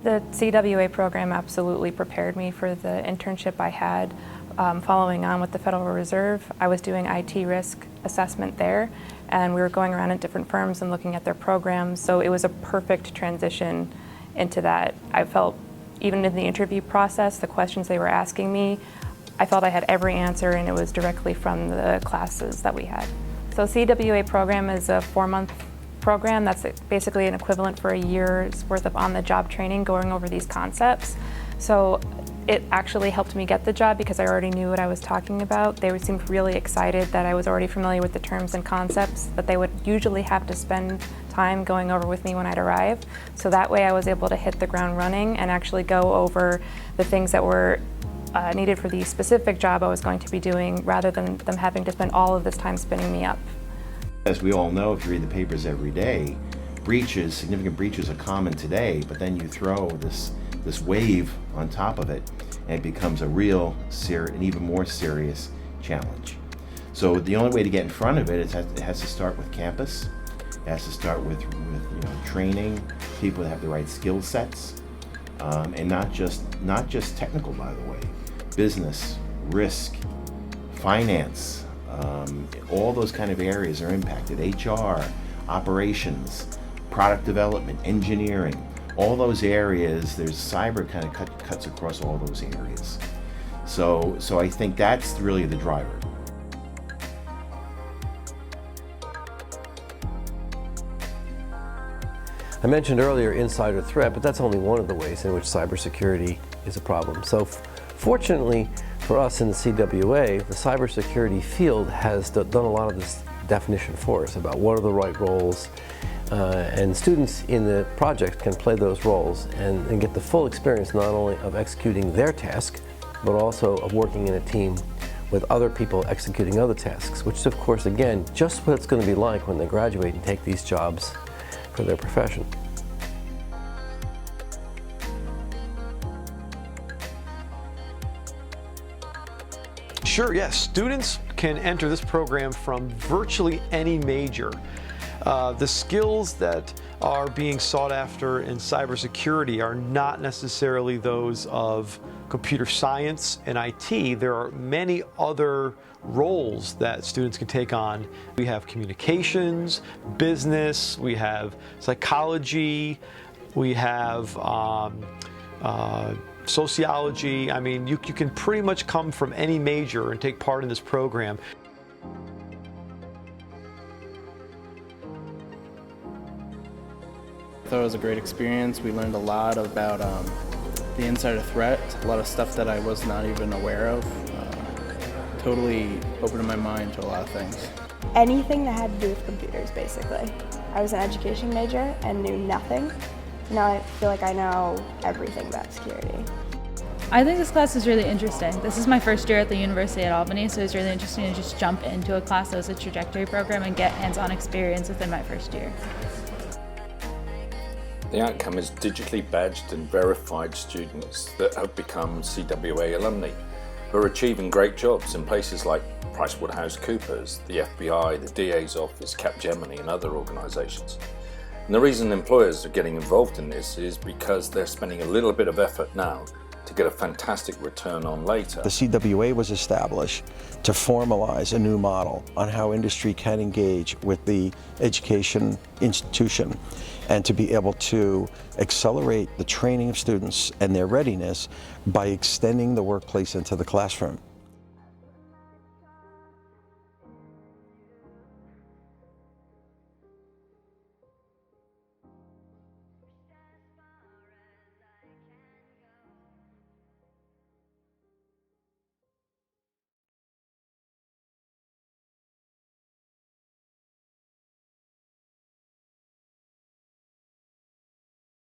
The CWA program absolutely prepared me for the internship I had following on with the Federal Reserve. I was doing IT risk assessment there, and we were going around at different firms and looking at their programs, so it was a perfect transition into that. I felt, even in the interview process, the questions they were asking me, I felt I had every answer, and it was directly from the classes that we had. So CWA program is a 4-month program that's basically an equivalent for a year's worth of on-the-job training going over these concepts. So it actually helped me get the job because I already knew what I was talking about. They seemed really excited that I was already familiar with the terms and concepts that they would usually have to spend time going over with me when I'd arrive. So that way I was able to hit the ground running and actually go over the things that were needed for the specific job I was going to be doing, rather than them having to spend all of this time spinning me up. As we all know, if you read the papers every day, significant breaches are common today, but then you throw this wave on top of it, and it becomes a real, an even more serious challenge. So the only way to get in front of it is it has to start with campus. It has to start with training people that have the right skill sets, and not just technical, by the way. Business, risk, finance, all those kind of areas are impacted. HR, operations, product development, engineering, all those areas. There's cyber kind of cuts across all those areas. So I think that's really the driver. I mentioned earlier insider threat, but that's only one of the ways in which cybersecurity is a problem. So fortunately for us in the CWA, the cybersecurity field has done a lot of this definition for us about what are the right roles, and students in the project can play those roles and get the full experience not only of executing their task, but also of working in a team with other people executing other tasks, which is, of course, again, just what it's going to be like when they graduate and take these jobs for their profession. Sure, yes. Students can enter this program from virtually any major. The skills that are being sought after in cybersecurity are not necessarily those of computer science and IT. There are many other roles that students can take on. We have communications, business, we have psychology, we have sociology. I mean, you can pretty much come from any major and take part in this program. I thought it was a great experience. We learned a lot about the insider threat, a lot of stuff that I was not even aware of. Totally opened my mind to a lot of things. Anything that had to do with computers, basically. I was an education major and knew nothing. Now I feel like I know everything about security. I think this class is really interesting. This is my first year at the University at Albany, so it's really interesting to just jump into a class that was a trajectory program and get hands-on experience within my first year. The outcome is digitally badged and verified students that have become CWA alumni, who are achieving great jobs in places like PricewaterhouseCoopers, the FBI, the DA's office, Capgemini and other organisations. And the reason employers are getting involved in this is because they're spending a little bit of effort now to get a fantastic return on later. The CWA was established to formalize a new model on how industry can engage with the education institution and to be able to accelerate the training of students and their readiness by extending the workplace into the classroom.